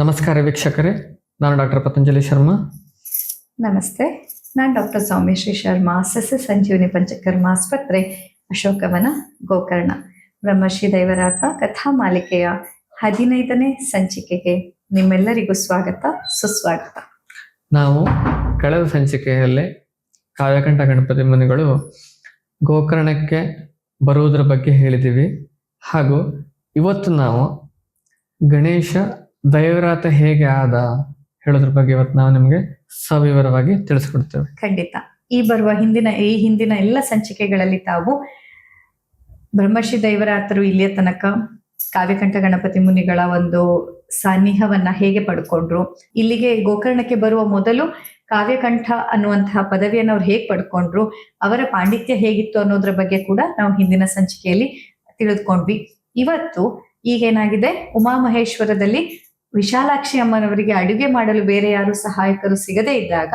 ನಮಸ್ಕಾರ ವೀಕ್ಷಕರೇ, ನಾನು ಡಾಕ್ಟರ್ ಪತಂಜಲಿ ಶರ್ಮಾ. ನಮಸ್ತೆ, ನಾನು ಡಾಕ್ಟರ್ ಸೌಮ್ಯಶ್ರೀ ಶರ್ಮಾ, ಸಸ್ಯ ಸಂಜೀವನಿ ಪಂಚಕರ್ಮ ಆಸ್ಪತ್ರೆ, ಅಶೋಕವನ, ಗೋಕರ್ಣ. ಬ್ರಹ್ಮಶ್ರೀ ದೈವರಾತ ಕಥಾ ಮಾಲಿಕೆಯ 15ನೇ ಸಂಚಿಕೆಗೆ ನಿಮ್ಮೆಲ್ಲರಿಗೂ ಸ್ವಾಗತ, ಸುಸ್ವಾಗತ. ನಾವು ಕಳೆದ ಸಂಚಿಕೆಯಲ್ಲಿ ಕಾವ್ಯಕಂಠ ಗಣಪತಿ ಮುನಿಗಳು ಗೋಕರ್ಣಕ್ಕೆ ಬರುವುದರ ಬಗ್ಗೆ ಹೇಳಿದ್ದೀವಿ. ಹಾಗೂ ಇವತ್ತು ನಾವು ಗಣೇಶ ದೈವರಾತ ಹೇಗೆ ಆದ ಹೇಳೋದ್ರ ಬಗ್ಗೆ ಇವತ್ತು ನಾವು ನಿಮಗೆ ಸವಿವರವಾಗಿ ತಿಳಿಸ್ಕೊಡ್ತೇವೆ. ಖಂಡಿತ. ಈ ಹಿಂದಿನ ಎಲ್ಲ ಸಂಚಿಕೆಗಳಲ್ಲಿ ತಾವು ಬ್ರಹ್ಮಶ್ರೀ ದೈವರಾತರು ಇಲ್ಲಿಯ ತನಕ ಕಾವ್ಯಕಂಠ ಗಣಪತಿ ಮುನಿಗಳ ಒಂದು ಸಾನ್ನಿಧ್ಯವನ್ನ ಹೇಗೆ ಪಡ್ಕೊಂಡ್ರು, ಇಲ್ಲಿಗೆ ಗೋಕರ್ಣಕ್ಕೆ ಬರುವ ಮೊದಲು ಕಾವ್ಯಕಂಠ ಅನ್ನುವಂತಹ ಪದವಿಯನ್ನು ಅವ್ರು ಹೇಗೆ ಪಡ್ಕೊಂಡ್ರು, ಅವರ ಪಾಂಡಿತ್ಯ ಹೇಗಿತ್ತು ಅನ್ನೋದ್ರ ಬಗ್ಗೆ ಕೂಡ ನಾವು ಹಿಂದಿನ ಸಂಚಿಕೆಯಲ್ಲಿ ತಿಳಿದುಕೊಂಡ್ವಿ. ಇವತ್ತು ಈಗೇನಾಗಿದೆ, ಉಮಾಮಹೇಶ್ವರದಲ್ಲಿ ವಿಶಾಲಾಕ್ಷಿ ಅಮ್ಮನವರಿಗೆ ಅಡುಗೆ ಮಾಡಲು ಬೇರೆ ಯಾರು ಸಹಾಯಕರು ಸಿಗದೇ ಇದ್ದಾಗ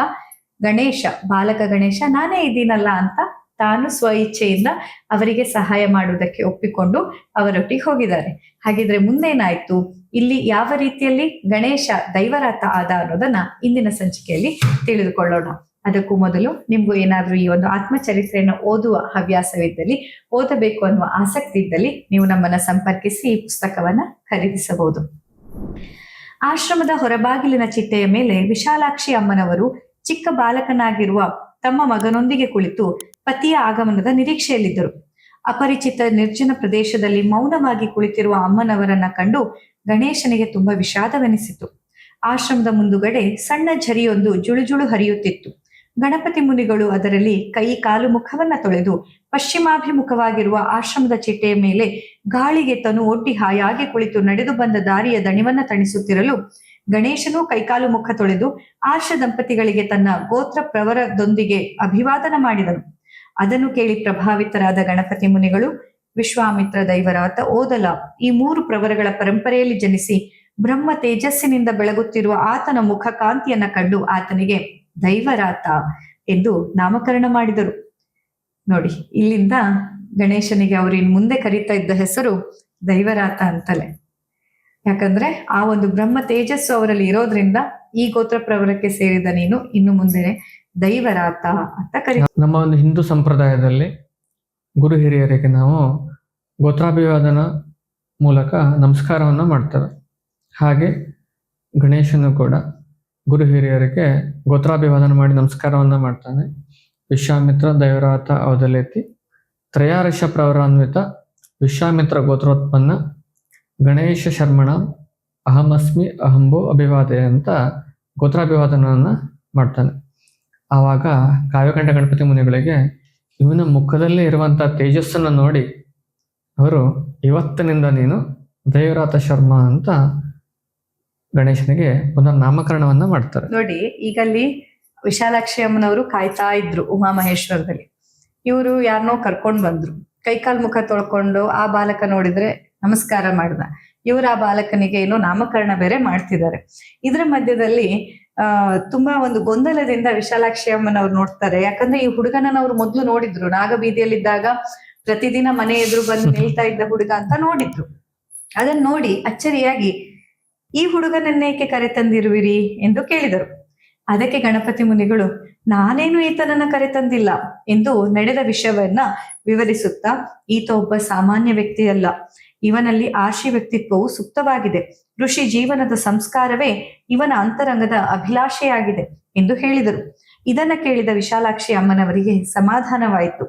ಗಣೇಶ, ಬಾಲಕ ಗಣೇಶ ನಾನೇ ಇದ್ದೀನಲ್ಲ ಅಂತ ತಾನು ಸ್ವ ಇಚ್ಛೆಯಿಂದ ಅವರಿಗೆ ಸಹಾಯ ಮಾಡುವುದಕ್ಕೆ ಒಪ್ಪಿಕೊಂಡು ಅವರೊಟ್ಟಿಗೆ ಹೋಗಿದ್ದಾರೆ. ಹಾಗಿದ್ರೆ ಮುಂದೇನಾಯ್ತು, ಇಲ್ಲಿ ಯಾವ ರೀತಿಯಲ್ಲಿ ಗಣೇಶ ದೈವರಾತ ಆದ ಅನ್ನೋದನ್ನ ಇಂದಿನ ಸಂಚಿಕೆಯಲ್ಲಿ ತಿಳಿದುಕೊಳ್ಳೋಣ. ಅದಕ್ಕೂ ಮೊದಲು ನಿಮ್ಗೂ ಏನಾದ್ರೂ ಈ ಒಂದು ಆತ್ಮಚರಿತ್ರೆಯನ್ನು ಓದುವ ಹವ್ಯಾಸವಿದ್ದಲ್ಲಿ, ಓದಬೇಕು ಅನ್ನುವ ಆಸಕ್ತಿ ಇದ್ದಲ್ಲಿ ನೀವು ನಮ್ಮನ್ನ ಸಂಪರ್ಕಿಸಿ ಈ ಪುಸ್ತಕವನ್ನ ಖರೀದಿಸಬಹುದು. ಆಶ್ರಮದ ಹೊರಬಾಗಿಲಿನ ಚಿಟ್ಟೆಯ ಮೇಲೆ ವಿಶಾಲಾಕ್ಷಿ ಅಮ್ಮನವರು ಚಿಕ್ಕ ಬಾಲಕನಾಗಿರುವ ತಮ್ಮ ಮಗನೊಂದಿಗೆ ಕುಳಿತು ಪತಿಯ ಆಗಮನದ ನಿರೀಕ್ಷೆಯಲ್ಲಿದ್ದರು. ಅಪರಿಚಿತ ನಿರ್ಜನ ಪ್ರದೇಶದಲ್ಲಿ ಮೌನವಾಗಿ ಕುಳಿತಿರುವ ಅಮ್ಮನವರನ್ನ ಕಂಡು ಗಣೇಶನಿಗೆ ತುಂಬಾ ವಿಷಾದವೆನಿಸಿತು. ಆಶ್ರಮದ ಮುಂದುಗಡೆ ಸಣ್ಣ ಝರಿಯೊಂದು ಜುಳುಜುಳು ಹರಿಯುತ್ತಿತ್ತು. ಗಣಪತಿ ಮುನಿಗಳು ಅದರಲ್ಲಿ ಕೈ ಕಾಲು ಮುಖವನ್ನ ತೊಳೆದು ಪಶ್ಚಿಮಾಭಿಮುಖವಾಗಿರುವ ಆಶ್ರಮದ ಚಿಟ್ಟೆಯ ಮೇಲೆ ಗಾಳಿಗೆ ತನು ಒಡ್ಡಿ ಹಾಯಾಗಿ ಕುಳಿತು ನಡೆದು ಬಂದ ದಾರಿಯ ದಣಿವನ್ನ ತಣಿಸುತ್ತಿರಲು ಗಣೇಶನು ಕೈಕಾಲು ಮುಖ ತೊಳೆದು ಆರ್ಷ ದಂಪತಿಗಳಿಗೆ ತನ್ನ ಗೋತ್ರ ಪ್ರವರದೊಂದಿಗೆ ಅಭಿವಾದನ ಮಾಡಿದನು. ಅದನ್ನು ಕೇಳಿ ಪ್ರಭಾವಿತರಾದ ಗಣಪತಿ ಮುನಿಗಳು ವಿಶ್ವಾಮಿತ್ರ ದೈವರಾತ ಓದಲ ಈ 3 ಪ್ರವರಗಳ ಪರಂಪರೆಯಲ್ಲಿ ಜನಿಸಿ ಬ್ರಹ್ಮ ತೇಜಸ್ಸಿನಿಂದ ಬೆಳಗುತ್ತಿರುವ ಆತನ ಮುಖ ಕಾಂತಿಯನ್ನ ಕಂಡು ಆತನಿಗೆ ದೈವರಾತ ಎಂದು ನಾಮಕರಣ ಮಾಡಿದರು. ನೋಡಿ, ಇಲ್ಲಿಂದ ಗಣೇಶನಿಗೆ ಅವರು ಇನ್ನು ಮುಂದೆ ಕರೀತಾ ಇದ್ದ ಹೆಸರು ದೈವರಾತ ಅಂತಲೇ. ಯಾಕಂದ್ರೆ ಆ ಒಂದು ಬ್ರಹ್ಮ ತೇಜಸ್ಸು ಅವರಲ್ಲಿ ಇರೋದ್ರಿಂದ ಈ ಗೋತ್ರ ಪ್ರವರಕ್ಕೆ ಸೇರಿದ ನೀನು ಇನ್ನು ಮುಂದೆ ದೈವರಾತ ಅಂತ ನಮ್ಮ ಒಂದು ಹಿಂದೂ ಸಂಪ್ರದಾಯದಲ್ಲಿ ಗುರು ಹಿರಿಯರಿಗೆ ನಾವು ಗೋತ್ರಾಭಿವಾದನ ಮೂಲಕ ನಮಸ್ಕಾರವನ್ನ ಮಾಡ್ತಾರೆ. ಹಾಗೆ ಗಣೇಶನು ಕೂಡ ಗುರು ಹಿರಿಯರಿಗೆ ಗೋತ್ರಾಭಿವಾದನ ಮಾಡಿ ನಮಸ್ಕಾರವನ್ನ ಮಾಡ್ತಾನೆ. ವಿಶ್ವಾಮಿತ್ರ ದೈವರಾತ ಅವಧಲೇತಿ ತ್ರಯಾರಶ ಪ್ರವರಾನ್ವಿತ ವಿಶ್ವಾಮಿತ್ರ ಗೋತ್ರೋತ್ಪನ್ನ ಗಣೇಶ ಶರ್ಮಣ ಅಹಮಸ್ಮಿ ಅಹಂಭೋ ಅಭಿವಾದೆ ಅಂತ ಗೋತ್ರಾಭಿವಾದನವನ್ನ ಮಾಡ್ತಾನೆ. ಆವಾಗ ಕಾವ್ಯಕಂಠ ಗಣಪತಿ ಮುನಿಗಳಿಗೆ ಇವನ ಮುಖದಲ್ಲೇ ಇರುವಂತ ತೇಜಸ್ಸನ್ನು ನೋಡಿ ಅವರು ಇವತ್ತಿನಿಂದ ನೀನು ದೈವರಾತ ಶರ್ಮಾ ಅಂತ ಗಣೇಶನಿಗೆ ಪುನರ್ ನಾಮಕರಣವನ್ನ ಮಾಡ್ತಾರೆ. ನೋಡಿ, ಈಗಲ್ಲಿ ವಿಶಾಲಾಕ್ಷಿ ಅಮ್ಮನವರು ಕಾಯ್ತಾ ಇದ್ರು ಉಮಾಮಹೇಶ್ವರದಲ್ಲಿ. ಇವರು ಯಾರನ್ನೋ ಕರ್ಕೊಂಡ್ ಬಂದ್ರು, ಕೈಕಾಲ್ ಮುಖ ತೊಳ್ಕೊಂಡು ಆ ಬಾಲಕ ನೋಡಿದ್ರೆ ನಮಸ್ಕಾರ ಮಾಡ್ದ. ಇವರು ಆ ಬಾಲಕನಿಗೆ ಏನೋ ನಾಮಕರಣ ಬೇರೆ ಮಾಡ್ತಿದ್ದಾರೆ. ಇದ್ರ ಮಧ್ಯದಲ್ಲಿ ತುಂಬಾ ಒಂದು ಗೊಂದಲದಿಂದ ವಿಶಾಲಾಕ್ಷಿ ಅಮ್ಮನವ್ರು ನೋಡ್ತಾರೆ. ಯಾಕಂದ್ರೆ ಈ ಹುಡುಗನನ್ನ ಅವ್ರು ಮೊದ್ಲು ನೋಡಿದ್ರು, ನಾಗಬೀದಿಯಲ್ಲಿದ್ದಾಗ ಪ್ರತಿದಿನ ಮನೆ ಎದುರು ಬಂದು ನಿಲ್ತಾ ಇದ್ದ ಹುಡುಗ ಅಂತ ನೋಡಿದ್ರು. ಅದನ್ನ ನೋಡಿ ಅಚ್ಚರಿಯಾಗಿ ಈ ಹುಡುಗನನ್ನೇಕೆ ಕರೆತಂದಿರುವಿರಿ ಎಂದು ಕೇಳಿದರು. ಅದಕ್ಕೆ ಗಣಪತಿ ಮುನಿಗಳು ನಾನೇನು ಈತನನ್ನ ಕರೆತಂದಿಲ್ಲ ಎಂದು ನಡೆದ ವಿಷಯವನ್ನ ವಿವರಿಸುತ್ತಾ, ಈತ ಒಬ್ಬ ಸಾಮಾನ್ಯ ವ್ಯಕ್ತಿಯಲ್ಲ, ಇವನಲ್ಲಿ ಆಶಿ ವ್ಯಕ್ತಿತ್ವವು ಸುಪ್ತವಾಗಿದೆ. ಋಷಿ ಜೀವನದ ಸಂಸ್ಕಾರವೇ ಇವನ ಅಂತರಂಗದ ಅಭಿಲಾಷೆಯಾಗಿದೆ ಎಂದು ಹೇಳಿದರು. ಇದನ್ನ ಕೇಳಿದ ವಿಶಾಲಾಕ್ಷಿ ಅಮ್ಮನವರಿಗೆ ಸಮಾಧಾನವಾಯಿತು.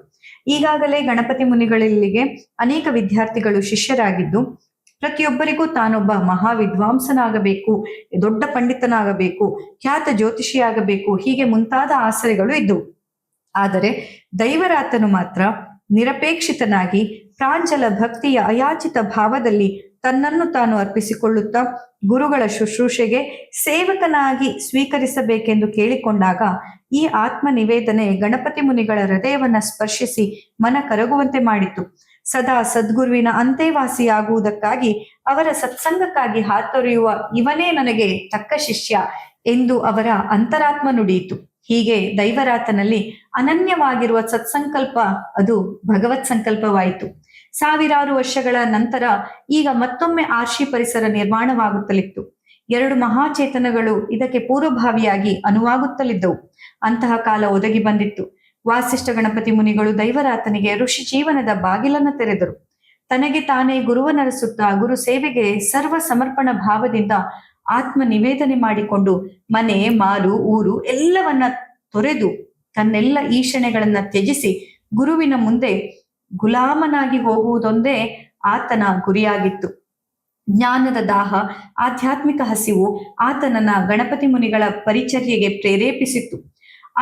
ಈಗಾಗಲೇ ಗಣಪತಿ ಮುನಿಗಳಲ್ಲಿಗೆ ಅನೇಕ ವಿದ್ಯಾರ್ಥಿಗಳು ಶಿಷ್ಯರಾಗಿದ್ದು ಪ್ರತಿಯೊಬ್ಬರಿಗೂ ತಾನೊಬ್ಬ ಮಹಾವಿದ್ವಾಂಸನಾಗಬೇಕು, ದೊಡ್ಡ ಪಂಡಿತನಾಗಬೇಕು, ಖ್ಯಾತ ಜ್ಯೋತಿಷಿಯಾಗಬೇಕು, ಹೀಗೆ ಮುಂತಾದ ಆಸರೆಗಳು ಇದ್ದವು. ಆದರೆ ದೈವರಾತನು ಮಾತ್ರ ನಿರಪೇಕ್ಷಿತನಾಗಿ ಪ್ರಾಂಜಲ ಭಕ್ತಿಯ ಅಯಾಚಿತ ಭಾವದಲ್ಲಿ ತನ್ನನ್ನು ತಾನು ಅರ್ಪಿಸಿಕೊಳ್ಳುತ್ತಾ ಗುರುಗಳ ಶುಶ್ರೂಷೆಗೆ ಸೇವಕನಾಗಿ ಸ್ವೀಕರಿಸಬೇಕೆಂದು ಕೇಳಿಕೊಂಡಾಗ ಈ ಆತ್ಮ ನಿವೇದನೆ ಗಣಪತಿ ಮುನಿಗಳ ಹೃದಯವನ್ನ ಸ್ಪರ್ಶಿಸಿ ಮನ ಕರಗುವಂತೆ ಮಾಡಿತು. ಸದಾ ಸದ್ಗುರುವಿನ ಅಂತೆವಾಸಿಯಾಗುವುದಕ್ಕಾಗಿ ಅವರ ಸತ್ಸಂಗಕ್ಕಾಗಿ ಹಾತೊರೆಯುವ ಇವನೇ ನನಗೆ ತಕ್ಕ ಶಿಷ್ಯ ಎಂದು ಅವರ ಅಂತರಾತ್ಮ ನುಡಿಯಿತು. ಹೀಗೆ ದೈವರಾತನಲ್ಲಿ ಅನನ್ಯವಾಗಿರುವ ಸತ್ಸಂಕಲ್ಪ ಅದು ಭಗವತ್ ಸಂಕಲ್ಪವಾಯಿತು. ಸಾವಿರಾರು ವರ್ಷಗಳ ನಂತರ ಈಗ ಮತ್ತೊಮ್ಮೆ ಆರ್ಷಿ ಪರಿಸರ ನಿರ್ಮಾಣವಾಗುತ್ತಲಿತ್ತು. 2 ಮಹಾಚೇತನಗಳು ಇದಕ್ಕೆ ಪೂರ್ವಭಾವಿಯಾಗಿ ಅನುವಾಗುತ್ತಲಿದ್ದವು. ಅಂತಹ ಕಾಲ ಒದಗಿ ಬಂದಿತ್ತು. ವಾಸಿಷ್ಠ ಗಣಪತಿ ಮುನಿಗಳು ದೈವರಾತನಿಗೆ ಋಷಿ ಜೀವನದ ಬಾಗಿಲನ್ನು ತೆರೆದರು. ತನಗೆ ತಾನೇ ಗುರುವನರಸುತ್ತಾ ಗುರು ಸೇವೆಗೆ ಸರ್ವ ಸಮರ್ಪಣ ಭಾವದಿಂದ ಆತ್ಮ ನಿವೇದನೆ ಮಾಡಿಕೊಂಡು ಮನೆ, ಮಾರು, ಊರು ಎಲ್ಲವನ್ನ ತೊರೆದು ತನ್ನೆಲ್ಲ ಈಷಣೆಗಳನ್ನ ತ್ಯಜಿಸಿ ಗುರುವಿನ ಮುಂದೆ ಗುಲಾಮನಾಗಿ ಹೋಗುವುದೊಂದೇ ಆತನ ಗುರಿಯಾಗಿತ್ತು. ಜ್ಞಾನದ ದಾಹ, ಆಧ್ಯಾತ್ಮಿಕ ಹಸಿವು ಆತನನ್ನ ಗಣಪತಿ ಮುನಿಗಳ ಪರಿಚರ್ಯೆಗೆ ಪ್ರೇರೇಪಿಸಿತ್ತು.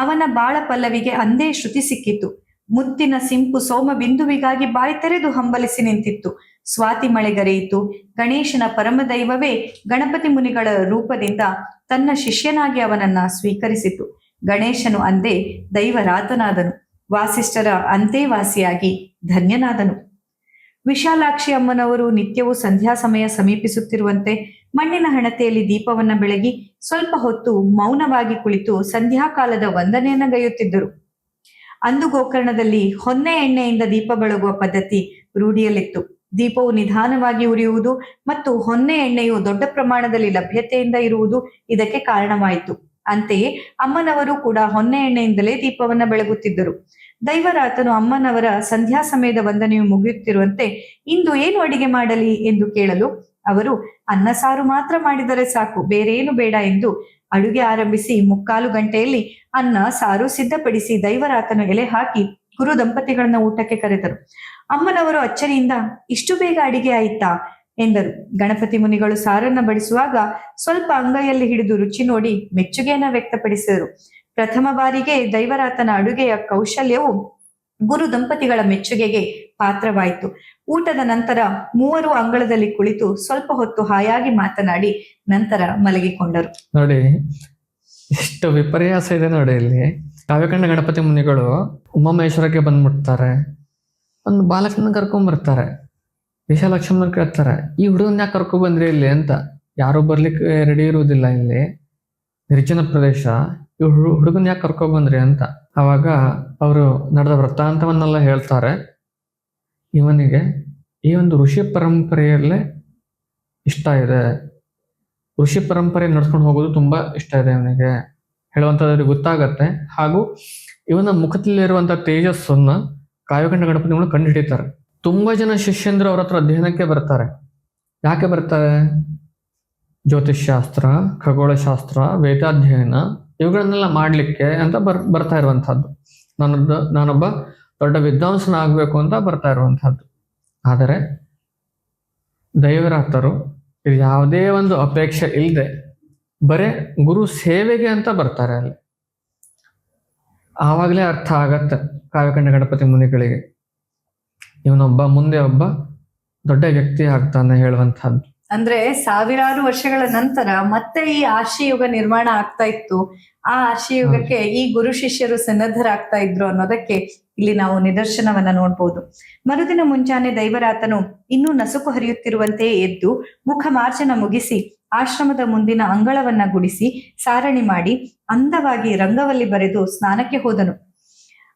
ಅವನ ಬಾಳ ಪಲ್ಲವಿಗೆ ಅಂದೇ ಶ್ರುತಿ ಸಿಕ್ಕಿತ್ತು. ಮುತ್ತಿನ ಸಿಂಪು ಸೋಮ ಬಿಂದುವಿಗಾಗಿ ಬಾಯಿ ತೆರೆದು ಹಂಬಲಿಸಿ ನಿಂತಿತ್ತು. ಸ್ವಾತಿ ಮಳೆಗರೆಯಿತು. ಗಣೇಶನ ಪರಮದೈವವೇ ಗಣಪತಿ ಮುನಿಗಳ ರೂಪದಿಂದ ತನ್ನ ಶಿಷ್ಯನಾಗಿ ಅವನನ್ನ ಸ್ವೀಕರಿಸಿತು. ಗಣೇಶನು ಅಂದೇ ದೈವರಾತನಾದನು. ವಾಸಿಷ್ಠರ ಅಂತೆವಾಸಿಯಾಗಿ ಧನ್ಯನಾದನು. ವಿಶಾಲಾಕ್ಷಿ ಅಮ್ಮನವರು ನಿತ್ಯವೂ ಸಂಧ್ಯಾ ಸಮಯ ಸಮೀಪಿಸುತ್ತಿರುವಂತೆ ಮಣ್ಣಿನ ಹಣತೆಯಲ್ಲಿ ದೀಪವನ್ನ ಬೆಳಗಿ ಸ್ವಲ್ಪ ಹೊತ್ತು ಮೌನವಾಗಿ ಕುಳಿತು ಸಂಧ್ಯಾಕಾಲದ ವಂದನೆಯನ್ನ ಗೈಯುತ್ತಿದ್ದರು. ಅಂದು ಗೋಕರ್ಣದಲ್ಲಿ ಹೊನ್ನೆ ಎಣ್ಣೆಯಿಂದ ದೀಪ ಬೆಳಗುವ ಪದ್ಧತಿ ರೂಢಿಯಲ್ಲಿತ್ತು. ದೀಪವು ನಿಧಾನವಾಗಿ ಉರಿಯುವುದು ಮತ್ತು ಹೊನ್ನೆ ಎಣ್ಣೆಯು ದೊಡ್ಡ ಪ್ರಮಾಣದಲ್ಲಿ ಲಭ್ಯತೆಯಿಂದ ಇರುವುದು ಇದಕ್ಕೆ ಕಾರಣವಾಯಿತು. ಅಂತೆಯೇ ಅಮ್ಮನವರು ಕೂಡ ಹೊನ್ನೆ ಎಣ್ಣೆಯಿಂದಲೇ ದೀಪವನ್ನ ಬೆಳಗುತ್ತಿದ್ದರು. ದೈವರಾತನು ಅಮ್ಮನವರ ಸಂಧ್ಯಾ ಸಮಯದ ವಂದನೆಯು ಮುಗಿಯುತ್ತಿರುವಂತೆ ಇಂದು ಏನು ಅಡಿಗೆ ಮಾಡಲಿ ಎಂದು ಕೇಳಲು ಅವರು ಅನ್ನ ಸಾರು ಮಾತ್ರ ಮಾಡಿದರೆ ಸಾಕು, ಬೇರೇನು ಬೇಡ ಎಂದು ಅಡುಗೆ ಆರಂಭಿಸಿ 3/4 ಗಂಟೆಯಲ್ಲಿ ಅನ್ನ ಸಾರು ಸಿದ್ಧಪಡಿಸಿ ದೈವರಾತನು ಎಲೆ ಹಾಕಿ ಗುರು ದಂಪತಿಗಳನ್ನ ಊಟಕ್ಕೆ ಕರೆದರು. ಅಮ್ಮನವರು ಅಚ್ಚರಿಯಿಂದ ಇಷ್ಟು ಬೇಗ ಅಡಿಗೆ ಆಯಿತಾ ಎಂದರು. ಗಣಪತಿ ಮುನಿಗಳು ಸಾರನ್ನ ಬಡಿಸುವಾಗ ಸ್ವಲ್ಪ ಅಂಗೈಯಲ್ಲಿ ಹಿಡಿದು ರುಚಿ ನೋಡಿ ಮೆಚ್ಚುಗೆಯನ್ನ ವ್ಯಕ್ತಪಡಿಸಿದರು. ಪ್ರಥಮ ಬಾರಿಗೆ ದೈವರಾತನ ಅಡುಗೆಯ ಕೌಶಲ್ಯವು ಗುರು ದಂಪತಿಗಳ ಮೆಚ್ಚುಗೆಗೆ ಪಾತ್ರವಾಯಿತು. ಊಟದ ನಂತರ ಮೂವರು ಅಂಗಳದಲ್ಲಿ ಕುಳಿತು ಸ್ವಲ್ಪ ಹೊತ್ತು ಹಾಯಾಗಿ ಮಾತನಾಡಿ ನಂತರ ಮಲಗಿಕೊಂಡರು. ನೋಡಿ, ಎಷ್ಟು ವಿಪರ್ಯಾಸ ಇದೆ ನೋಡಿ. ಇಲ್ಲಿ ಕಾವ್ಯಕಂಡ ಗಣಪತಿ ಮುನಿಗಳು ಉಮಾಮಹೇಶ್ವರಕ್ಕೆ ಬಂದ್ಬಿಡ್ತಾರೆ. ಒಂದು ಬಾಲಕನ ಕರ್ಕೊಂಡ್ಬರ್ತಾರೆ. ವಿಶಾಲಕ್ಷ್ಮನ ಕೇಳ್ತಾರೆ, ಈ ಹುಡುಗನ್ ಯಾಕೆ ಕರ್ಕೊಂಡ್ ಬಂದ್ರಿ ಇಲ್ಲಿ ಅಂತ. ಯಾರು ಬರ್ಲಿಕ್ಕೆ ರೆಡಿ ಇರುವುದಿಲ್ಲ, ಇಲ್ಲಿ ನಿರ್ಜನ ಪ್ರದೇಶ, ಈ ಹುಡುಗನ್ ಯಾಕೆ ಕರ್ಕೊಂಡ್ ಬಂದ್ರಿ ಅಂತ. ಅವಾಗ ಅವರು ನಡೆದ ವೃತ್ತಾಂತವನ್ನೆಲ್ಲ ಹೇಳ್ತಾರೆ. ಇವನಿಗೆ ಈ ಒಂದು ಋಷಿ ಪರಂಪರೆಯಲ್ಲೇ ಇಷ್ಟ ಇದೆ, ಋಷಿ ಪರಂಪರೆ ನಡ್ಸ್ಕೊಂಡು ಹೋಗೋದು ತುಂಬಾ ಇಷ್ಟ ಇದೆ ಇವನಿಗೆ ಹೇಳುವಂಥದ್ದು ಗೊತ್ತಾಗತ್ತೆ. ಹಾಗೂ ಇವನ ಮುಖದಲ್ಲಿರುವಂಥ ತೇಜಸ್ಸನ್ನ ಕಾವ್ಯಕಂಡ ಗಣಪತಿಗಳು ಕಂಡು ಹಿಡಿತಾರೆ. ತುಂಬಾ ಜನ ಶಿಷ್ಯಂದ್ರು ಅವ್ರ ಹತ್ರ ಅಧ್ಯಯನಕ್ಕೆ ಬರ್ತಾರೆ. ಯಾಕೆ ಬರ್ತಾರೆ? ಜ್ಯೋತಿಷ್ಶಾಸ್ತ್ರ, ಖಗೋಳಶಾಸ್ತ್ರ, ವೇದಾಧ್ಯಯನ ಇವುಗಳನ್ನೆಲ್ಲ ಮಾಡ್ಲಿಕ್ಕೆ ಅಂತ ಬರ್ತಾ ಇರುವಂತಹದ್ದು. ನಾನೊಬ್ಬ ದೊಡ್ಡ ವಿದ್ವಾಂಸನ ಆಗ್ಬೇಕು ಅಂತ ಬರ್ತಾ ಇರುವಂತಹದ್ದು. ಆದರೆ ದೈವರಾತರು ಇದು ಯಾವುದೇ ಒಂದು ಅಪೇಕ್ಷೆ ಇಲ್ಲದೆ ಬರೇ ಗುರು ಸೇವೆಗೆ ಅಂತ ಬರ್ತಾರೆ ಅಲ್ಲಿ. ಆವಾಗಲೇ ಅರ್ಥ ಆಗತ್ತೆ ಕಾವ್ಯಕಂಡ ಗಣಪತಿ ಮುನಿಗಳಿಗೆ ಇವನೊಬ್ಬ ಮುಂದೆ ಒಬ್ಬ ದೊಡ್ಡ ವ್ಯಕ್ತಿ ಆಗ್ತಾನೆ ಹೇಳುವಂತಹದ್ದು. ಅಂದ್ರೆ ಸಾವಿರಾರು ವರ್ಷಗಳ ನಂತರ ಮತ್ತೆ ಈ ಆರ್ಷಿಯುಗ ನಿರ್ಮಾಣ ಆಗ್ತಾ ಇತ್ತು. ಆ ಆರ್ಷಿಯುಗಕ್ಕೆ ಈ ಗುರು ಶಿಷ್ಯರು ಸನ್ನದ್ಧರಾಗ್ತಾ ಇದ್ರು ಅನ್ನೋದಕ್ಕೆ ಇಲ್ಲಿ ನಾವು ನಿದರ್ಶನವನ್ನ ನೋಡ್ಬೋದು. ಮರುದಿನ ಮುಂಜಾನೆ ದೈವರಾತನು ಇನ್ನೂ ನಸುಕು ಹರಿಯುತ್ತಿರುವಂತೆಯೇ ಎದ್ದು ಮುಖ ಮಾರ್ಜನ ಮುಗಿಸಿ ಆಶ್ರಮದ ಮುಂದಿನ ಅಂಗಳವನ್ನ ಗುಡಿಸಿ ಸಾರಣಿ ಮಾಡಿ ಅಂದವಾಗಿ ರಂಗವಲ್ಲಿ ಬರೆದು ಸ್ನಾನಕ್ಕೆ ಹೋದನು.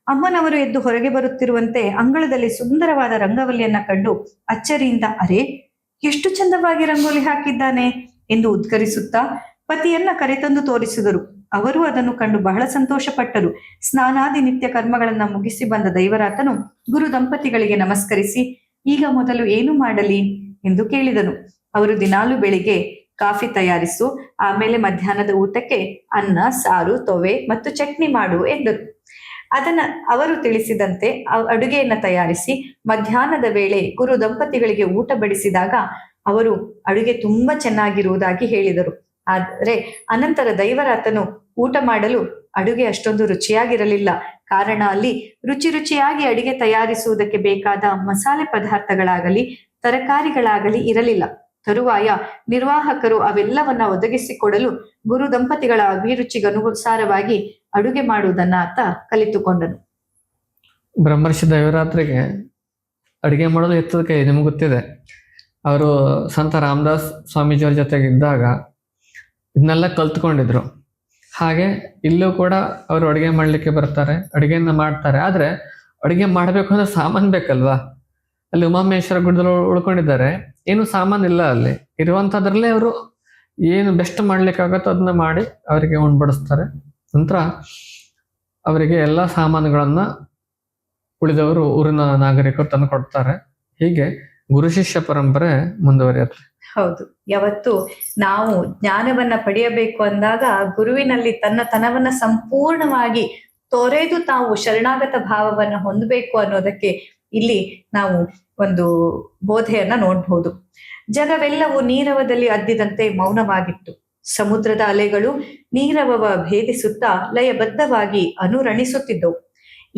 ಅಮ್ಮನವರು ಎದ್ದು ಹೊರಗೆ ಬರುತ್ತಿರುವಂತೆ ಅಂಗಳದಲ್ಲಿ ಸುಂದರವಾದ ರಂಗವಲ್ಲಿಯನ್ನ ಕಂಡು ಅಚ್ಚರಿಯಿಂದ ಅರೆ, ಎಷ್ಟು ಚಂದವಾಗಿ ರಂಗೋಲಿ ಹಾಕಿದ್ದಾನೆ ಎಂದು ಉದ್ಗರಿಸುತ್ತಾ ಪತಿಯನ್ನ ಕರೆತಂದು ತೋರಿಸಿದರು. ಅವರು ಅದನ್ನು ಕಂಡು ಬಹಳ ಸಂತೋಷಪಟ್ಟರು. ಸ್ನಾನಾದಿ ನಿತ್ಯ ಕರ್ಮಗಳನ್ನ ಮುಗಿಸಿ ಬಂದ ದೈವರಾತನು ಗುರು ದಂಪತಿಗಳಿಗೆ ನಮಸ್ಕರಿಸಿ ಈಗ ಮೊದಲು ಏನು ಮಾಡಲಿ ಎಂದು ಕೇಳಿದನು. ಅವರು ದಿನಾಲು ಬೆಳಿಗ್ಗೆ ಕಾಫಿ ತಯಾರಿಸು, ಆಮೇಲೆ ಮಧ್ಯಾಹ್ನದ ಊಟಕ್ಕೆ ಅನ್ನ, ಸಾರು, ತೊವೆ ಮತ್ತು ಚಟ್ನಿ ಮಾಡು ಎಂದರು. ಅದನ್ನ ಅವರು ತಿಳಿಸಿದಂತೆ ಅಡುಗೆಯನ್ನ ತಯಾರಿಸಿ ಮಧ್ಯಾಹ್ನದ ವೇಳೆ ಗುರು ದಂಪತಿಗಳಿಗೆ ಊಟ ಬಡಿಸಿದಾಗ ಅವರು ಅಡುಗೆ ತುಂಬಾ ಚೆನ್ನಾಗಿರುವುದಾಗಿ ಹೇಳಿದರು. ಆದರೆ ಅನಂತರ ದೈವರಾತನು ಊಟ ಮಾಡಲು ಅಡುಗೆ ಅಷ್ಟೊಂದು ರುಚಿಯಾಗಿರಲಿಲ್ಲ. ಕಾರಣ ಅಲ್ಲಿ ರುಚಿಯಾಗಿ ಅಡಿಗೆ ತಯಾರಿಸುವುದಕ್ಕೆ ಬೇಕಾದ ಮಸಾಲೆ ಪದಾರ್ಥಗಳಾಗಲಿ ತರಕಾರಿಗಳಾಗಲಿ ಇರಲಿಲ್ಲ. ತರುವಾಯ ನಿರ್ವಾಹಕರು ಅವೆಲ್ಲವನ್ನ ಒದಗಿಸಿಕೊಡಲು ಗುರು ದಂಪತಿಗಳ ಅಭಿರುಚಿಗನುಸಾರವಾಗಿ ಅಡುಗೆ ಮಾಡುವುದನ್ನ ಆತ ಕಲಿತುಕೊಂಡನು. ಬ್ರಹ್ಮರ್ಷಿ ದೈವರಾತ್ರಿಗೆ ಅಡುಗೆ ಮಾಡೋದು ಎತ್ತದ ಕೈ, ನಿಮ್ಗೆ ಗೊತ್ತಿದೆ. ಅವರು ಸಂತ ರಾಮದಾಸ್ ಸ್ವಾಮೀಜಿಯವ್ರ ಜೊತೆಗೆ ಇದ್ದಾಗ ಇದನ್ನೆಲ್ಲ ಕಲ್ತ್ಕೊಂಡಿದ್ರು. ಹಾಗೆ ಇಲ್ಲೂ ಕೂಡ ಅವರು ಅಡುಗೆ ಮಾಡ್ಲಿಕ್ಕೆ ಬರ್ತಾರೆ, ಅಡುಗೆಯನ್ನ ಮಾಡ್ತಾರೆ. ಆದ್ರೆ ಅಡುಗೆ ಮಾಡ್ಬೇಕು ಅಂದ್ರೆ ಸಾಮಾನು ಬೇಕಲ್ವಾ? ಅಲ್ಲಿ ಉಮಾಮಹೇಶ್ವರ ಗುಡ್ಡದಲ್ಲಿ ಉಳ್ಕೊಂಡಿದ್ದಾರೆ, ಏನು ಸಾಮಾನು ಇಲ್ಲ. ಅಲ್ಲಿ ಇರುವಂತದ್ರಲ್ಲೇ ಅವರು ಏನು ಬೆಸ್ಟ್ ಮಾಡ್ಲಿಕ್ಕಾಗತ್ತೋ ಅದನ್ನ ಮಾಡಿ ಅವರಿಗೆ ಉಣ್ಬಡಿಸ್ತಾರೆ. ನಂತರ ಅವರಿಗೆ ಎಲ್ಲ ಸಾಮಾನುಗಳನ್ನ ಉಳಿದವರು ಊರಿನ ನಾಗರಿಕರು ತಂದು ಕೊಡ್ತಾರೆ. ಹೀಗೆ ಗುರು ಶಿಷ್ಯ ಪರಂಪರೆ ಮುಂದುವರಿಯುತ್ತೆ. ಹೌದು, ಯಾವತ್ತು ನಾವು ಜ್ಞಾನವನ್ನ ಪಡೆಯಬೇಕು ಅಂದಾಗ ಗುರುವಿನಲ್ಲಿ ತನ್ನತನವನ್ನ ಸಂಪೂರ್ಣವಾಗಿ ತೊರೆದು ತಾವು ಶರಣಾಗತ ಭಾವವನ್ನ ಹೊಂದಬೇಕು ಅನ್ನೋದಕ್ಕೆ ಇಲ್ಲಿ ನಾವು ಒಂದು ಬೋಧೆಯನ್ನ ನೋಡ್ಬೋದು. ಜಗವೆಲ್ಲವೂ ನೀರವದಲ್ಲಿ ಅದ್ದಿದಂತೆ ಮೌನವಾಗಿತ್ತು. ಸಮುದ್ರದ ಅಲೆಗಳು ನೀರವವ ಭೇದಿಸುತ್ತಾ ಲಯಬದ್ಧವಾಗಿ ಅನುರಣಿಸುತ್ತಿದ್ದವು.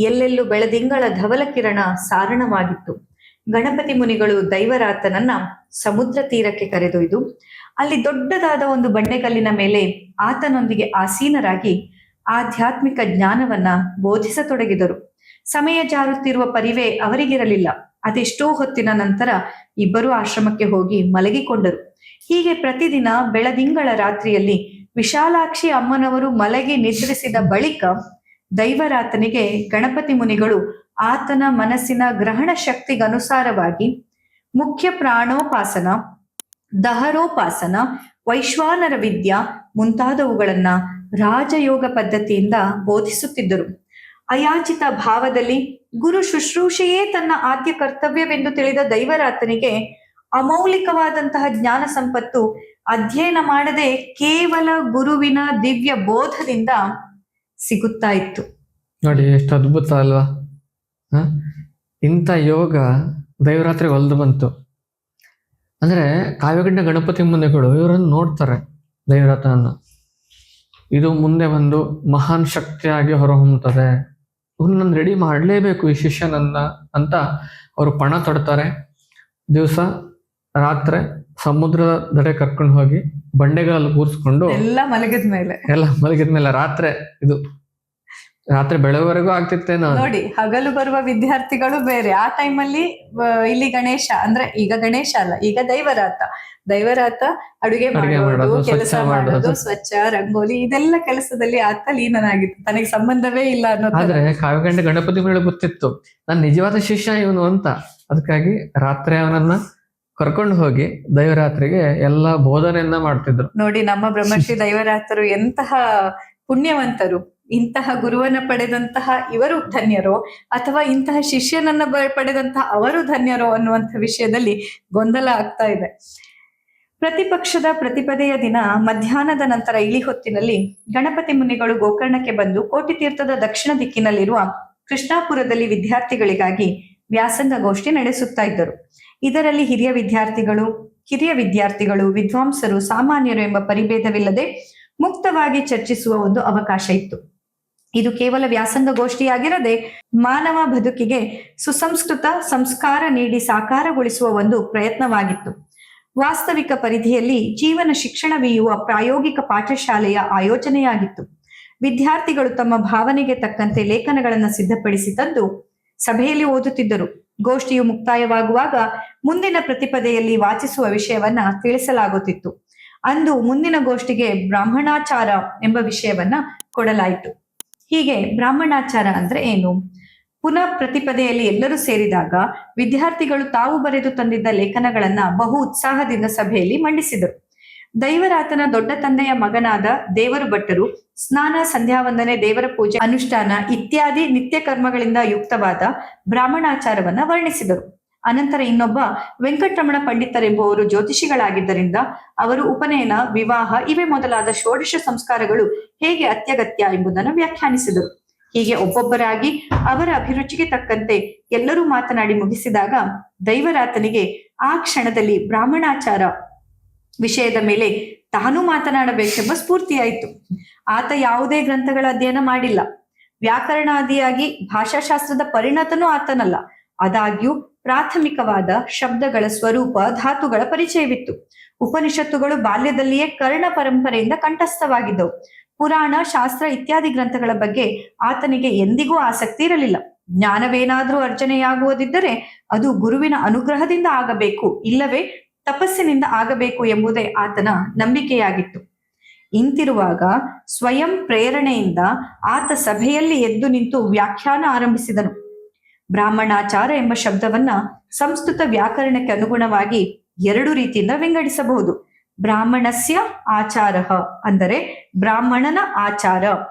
ಎಲ್ಲೆಲ್ಲೂ ಬೆಳದಿಂಗಳ ಧವಲ ಕಿರಣ ಸಾರಣವಾಗಿತ್ತು. ಗಣಪತಿ ಮುನಿಗಳು ದೈವರಾತನನ್ನ ಸಮುದ್ರ ತೀರಕ್ಕೆ ಕರೆದೊಯ್ದು ಅಲ್ಲಿ ದೊಡ್ಡದಾದ ಒಂದು ಬಂಡೆಕಲ್ಲಿನ ಮೇಲೆ ಆತನೊಂದಿಗೆ ಆಸೀನರಾಗಿ ಆಧ್ಯಾತ್ಮಿಕ ಜ್ಞಾನವನ್ನ ಬೋಧಿಸತೊಡಗಿದರು. ಸಮಯ ಜಾರುತ್ತಿರುವ ಪರಿವೇ ಅವರಿಗಿರಲಿಲ್ಲ. ಅದೆಷ್ಟೋ ಹೊತ್ತಿನ ನಂತರ ಇಬ್ಬರೂ ಆಶ್ರಮಕ್ಕೆ ಹೋಗಿ ಮಲಗಿಕೊಂಡರು. ಹೀಗೆ ಪ್ರತಿದಿನ ಬೆಳದಿಂಗಳ ರಾತ್ರಿಯಲ್ಲಿ ವಿಶಾಲಾಕ್ಷಿ ಅಮ್ಮನವರು ಮಲಗಿ ನಿದ್ರಿಸಿದ ಬಳಿಕ ದೈವರಾತನಿಗೆ ಗಣಪತಿ ಮುನಿಗಳು ಆತನ ಮನಸ್ಸಿನ ಗ್ರಹಣ ಶಕ್ತಿಗನುಸಾರವಾಗಿ ಮುಖ್ಯ ಪ್ರಾಣೋಪಾಸನ, ದಹರೋಪಾಸನ, ವೈಶ್ವಾನರ ವಿದ್ಯಾ ಮುಂತಾದವುಗಳನ್ನ ರಾಜಯೋಗ ಪದ್ಧತಿಯಿಂದ ಬೋಧಿಸುತ್ತಿದ್ದರು. ಅಯಾಚಿತ ಭಾವದಲ್ಲಿ ಗುರು ಶುಶ್ರೂಷೆಯೇ ತನ್ನ ಆದ್ಯ ಕರ್ತವ್ಯವೆಂದು ತಿಳಿದ ದೈವರಾತನಿಗೆ ಅಮೌಲಿಕವಾದಂತಹ ಜ್ಞಾನ ಸಂಪತ್ತು ಅಧ್ಯಯನ ಮಾಡದೆ ಕೇವಲ ಗುರುವಿನ ದಿವ್ಯ ಬೋಧದಿಂದ ಸಿಗುತ್ತಾ ಇತ್ತು. ನೋಡಿ ಎಷ್ಟು ಅದ್ಭುತ ಅಲ್ವಾ. ಇಂಥ ಯೋಗ ದೈವರಾತ್ರಿಗೆ ಒಲ್ದು ಬಂತು. ಅಂದ್ರೆ ಕಾವ್ಯಗಂಡ ಗಣಪತಿ ಮುನಿಗಳು ಇವರನ್ನು ನೋಡ್ತಾರೆ, ದೈವರಾತನನ್ನು. ಇದು ಮುಂದೆ ಒಂದು ಮಹಾನ್ ಶಕ್ತಿಯಾಗಿ ಹೊರಹೊಮ್ಮುತ್ತದೆ, ಇವ್ರನ್ನ ರೆಡಿ ಮಾಡಲೇಬೇಕು ಈ ಶಿಷ್ಯನನ್ನ ಅಂತ ಅವರು ಪಣ ತೊಡ್ತಾರೆ. ದಿವಸ ರಾತ್ರಿ ಸಮುದ್ರದ ದಡೆ ಕರ್ಕೊಂಡು ಹೋಗಿ ಬಂಡೆಗಳಲ್ಲಿ ಕೂರಿಸ್ಕೊಂಡು ಎಲ್ಲ ಮಲಗಿದ ಮೇಲೆ ರಾತ್ರಿ ಬೆಳವರೆಗೂ ಆಗ್ತಿತ್ತೇನೋ. ನೋಡಿ, ಹಗಲು ಬರುವ ವಿದ್ಯಾರ್ಥಿಗಳು ಬೇರೆ. ಆ ಟೈಮಲ್ಲಿ ಇಲ್ಲಿ ಗಣೇಶ ಅಂದ್ರೆ, ಈಗ ಗಣೇಶ ಅಲ್ಲ, ಈಗ ದೈವರಾತ ಅಡುಗೆ ಮಾಡೋದು, ಕೆಲಸ ಮಾಡೋದು, ಸ್ವಚ್ಛ ರಂಗೋಲಿ, ಇದೆಲ್ಲ ಕೆಲಸದಲ್ಲಿ ಆತ ಲೀನನಾಗಿತ್ತು. ತನಗೆ ಸಂಬಂಧವೇ ಇಲ್ಲ ಅನ್ನೋ. ಆದ್ರೆ ಕಾವ್ಯಗಂಡ ಗಣಪತಿ ಮೇಲೆ ಗೊತ್ತಿತ್ತು ನನ್ನ ನಿಜವಾದ ಶಿಷ್ಯ ಇವನು ಅಂತ. ಅದಕ್ಕಾಗಿ ರಾತ್ರಿ ಅವನನ್ನ ಕರ್ಕೊಂಡು ಹೋಗಿ ದೈವರಾತ್ರಿಗೆ ಎಲ್ಲಾ ಬೋಧನೆಯನ್ನ ಮಾಡ್ತಿದ್ರು. ನೋಡಿ, ನಮ್ಮ ಬ್ರಹ್ಮರ್ಷಿ ದೈವರಾತರು ಎಂತಹ ಪುಣ್ಯವಂತರು. ಇಂತಹ ಗುರುವನ್ನ ಪಡೆದಂತಹ ಇವರು ಧನ್ಯರೋ ಅಥವಾ ಇಂತಹ ಶಿಷ್ಯನನ್ನ ಪಡೆದಂತಹ ಅವರು ಧನ್ಯರೋ ಅನ್ನುವಂಥ ವಿಷಯದಲ್ಲಿ ಗೊಂದಲ ಆಗ್ತಾ ಇದೆ. ಪ್ರತಿಪಕ್ಷದ ಪ್ರತಿಪದೆಯ ದಿನ ಮಧ್ಯಾಹ್ನದ ನಂತರ ಇಳಿ ಹೊತ್ತಿನಲ್ಲಿ ಗಣಪತಿ ಮುನಿಗಳು ಗೋಕರ್ಣಕ್ಕೆ ಬಂದು ಕೋಟಿ ತೀರ್ಥದ ದಕ್ಷಿಣ ದಿಕ್ಕಿನಲ್ಲಿರುವ ಕೃಷ್ಣಾಪುರದಲ್ಲಿ ವಿದ್ಯಾರ್ಥಿಗಳಿಗಾಗಿ ವ್ಯಾಸಂಗ ಗೋಷ್ಠಿ ನಡೆಸುತ್ತಾ ಇದ್ದರು. ಇದರಲ್ಲಿ ಹಿರಿಯ ವಿದ್ಯಾರ್ಥಿಗಳು, ಕಿರಿಯ ವಿದ್ಯಾರ್ಥಿಗಳು, ವಿದ್ವಾಂಸರು, ಸಾಮಾನ್ಯರು ಎಂಬ ಪರಿಭೇದವಿಲ್ಲದೆ ಮುಕ್ತವಾಗಿ ಚರ್ಚಿಸುವ ಒಂದು ಅವಕಾಶ ಇತ್ತು. ಇದು ಕೇವಲ ವ್ಯಾಸಂಗ ಗೋಷ್ಠಿಯಾಗಿರದೆ ಮಾನವ ಬದುಕಿಗೆ ಸುಸಂಸ್ಕೃತ ಸಂಸ್ಕಾರ ನೀಡಿ ಸಾಕಾರಗೊಳಿಸುವ ಒಂದು ಪ್ರಯತ್ನವಾಗಿತ್ತು. ವಾಸ್ತವಿಕ ಪರಿಧಿಯಲ್ಲಿ ಜೀವನ ಶಿಕ್ಷಣವೀಯುವ ಪ್ರಾಯೋಗಿಕ ಪಾಠಶಾಲೆಯ ಆಯೋಜನೆಯಾಗಿತ್ತು. ವಿದ್ಯಾರ್ಥಿಗಳು ತಮ್ಮ ಭಾವನೆಗೆ ತಕ್ಕಂತೆ ಲೇಖನಗಳನ್ನು ಸಿದ್ಧಪಡಿಸಿ ತಂದು ಸಭೆಯಲ್ಲಿ ಓದುತ್ತಿದ್ದರು. ಗೋಷ್ಠಿಯು ಮುಕ್ತಾಯವಾಗುವಾಗ ಮುಂದಿನ ಪ್ರತಿಪದೆಯಲ್ಲಿ ವಾಚಿಸುವ ವಿಷಯವನ್ನ ತಿಳಿಸಲಾಗುತ್ತಿತ್ತು. ಅಂದು ಮುಂದಿನ ಗೋಷ್ಠಿಗೆ ಬ್ರಾಹ್ಮಣಾಚಾರ ಎಂಬ ವಿಷಯವನ್ನ ಕೊಡಲಾಯಿತು. ಹೀಗೆ ಬ್ರಾಹ್ಮಣಾಚಾರ ಅಂದ್ರೆ ಏನು? ಪುನಃ ಪ್ರತಿಪದೆಯಲ್ಲಿ ಎಲ್ಲರೂ ಸೇರಿದಾಗ ವಿದ್ಯಾರ್ಥಿಗಳು ತಾವು ಬರೆದು ತಂದಿದ್ದ ಲೇಖನಗಳನ್ನ ಬಹು ಉತ್ಸಾಹದಿಂದ ಸಭೆಯಲ್ಲಿ ಮಂಡಿಸಿದರು. ದೈವರಾತನ ದೊಡ್ಡ ತಂದೆಯ ಮಗನಾದ ದೇವರು ಭಟ್ಟರು ಸ್ನಾನ, ಸಂಧ್ಯಾವಂದನೆ, ದೇವರ ಪೂಜೆ, ಅನುಷ್ಠಾನ ಇತ್ಯಾದಿ ನಿತ್ಯ ಕರ್ಮಗಳಿಂದ ಯುಕ್ತವಾದ ಬ್ರಾಹ್ಮಣಾಚಾರವನ್ನ ವರ್ಣಿಸಿದರು. ಅನಂತರ ಇನ್ನೊಬ್ಬ ವೆಂಕಟರಮಣ ಪಂಡಿತರೆಂಬುವರು ಜ್ಯೋತಿಷಿಗಳಾಗಿದ್ದರಿಂದ ಅವರು ಉಪನಯನ, ವಿವಾಹ ಇವೇ ಮೊದಲಾದ ಷೋಡಶ ಸಂಸ್ಕಾರಗಳು ಹೇಗೆ ಅತ್ಯಗತ್ಯ ಎಂಬುದನ್ನು ವ್ಯಾಖ್ಯಾನಿಸಿದರು. ಹೀಗೆ ಒಬ್ಬೊಬ್ಬರಾಗಿ ಅವರ ಅಭಿರುಚಿಗೆ ತಕ್ಕಂತೆ ಎಲ್ಲರೂ ಮಾತನಾಡಿ ಮುಗಿಸಿದಾಗ ದೈವರಾತನಿಗೆ ಆ ಕ್ಷಣದಲ್ಲಿ ಬ್ರಾಹ್ಮಣಾಚಾರ ವಿಷಯದ ಮೇಲೆ ತಾನು ಮಾತನಾಡಬೇಕೆಂಬ ಸ್ಫೂರ್ತಿಯಾಯಿತು. ಆತ ಯಾವುದೇ ಗ್ರಂಥಗಳ ಅಧ್ಯಯನ ಮಾಡಿಲ್ಲ. ವ್ಯಾಕರಣಾದಿಯಾಗಿ ಭಾಷಾಶಾಸ್ತ್ರದ ಪರಿಣತನೂ ಆತನಲ್ಲ. ಆದಾಗ್ಯೂ ಪ್ರಾಥಮಿಕವಾದ ಶಬ್ದಗಳ ಸ್ವರೂಪ, ಧಾತುಗಳ ಪರಿಚಯವಿತ್ತು. ಉಪನಿಷತ್ತುಗಳು ಬಾಲ್ಯದಲ್ಲಿಯೇ ಕರ್ಣ ಪರಂಪರೆಯಿಂದ ಕಂಠಸ್ಥವಾಗಿದ್ದವು. ಪುರಾಣ, ಶಾಸ್ತ್ರ ಇತ್ಯಾದಿ ಗ್ರಂಥಗಳ ಬಗ್ಗೆ ಆತನಿಗೆ ಎಂದಿಗೂ ಆಸಕ್ತಿ ಇರಲಿಲ್ಲ. ಜ್ಞಾನವೇನಾದರೂ ಅರ್ಜನೆಯಾಗುವುದಿದ್ದರೆ ಅದು ಗುರುವಿನ ಅನುಗ್ರಹದಿಂದ ಆಗಬೇಕು, ಇಲ್ಲವೇ ತಪಸ್ಸಿನಿಂದ ಆಗಬೇಕು ಎಂಬುದೇ ಆತನ ನಂಬಿಕೆಯಾಗಿತ್ತು. ಇಂತಿರುವಾಗ ಸ್ವಯಂ ಪ್ರೇರಣೆಯಿಂದ ಆತ ಸಭೆಯಲ್ಲಿ ಎದ್ದು ನಿಂತು ವ್ಯಾಖ್ಯಾನ ಆರಂಭಿಸಿದನು. ಬ್ರಾಹ್ಮಣಾಚಾರ ಎಂಬ ಶಬ್ದವನ್ನ ಸಂಸ್ಕೃತ ವ್ಯಾಕರಣಕ್ಕೆ ಅನುಗುಣವಾಗಿ ಎರಡು ರೀತಿಯಿಂದ ವಿಂಗಡಿಸಬಹುದು. ಬ್ರಾಹ್ಮಣಸ್ಯ ಆಚಾರಃ ಅಂದರೆ ಬ್ರಾಹ್ಮಣನ ಆಚಾರ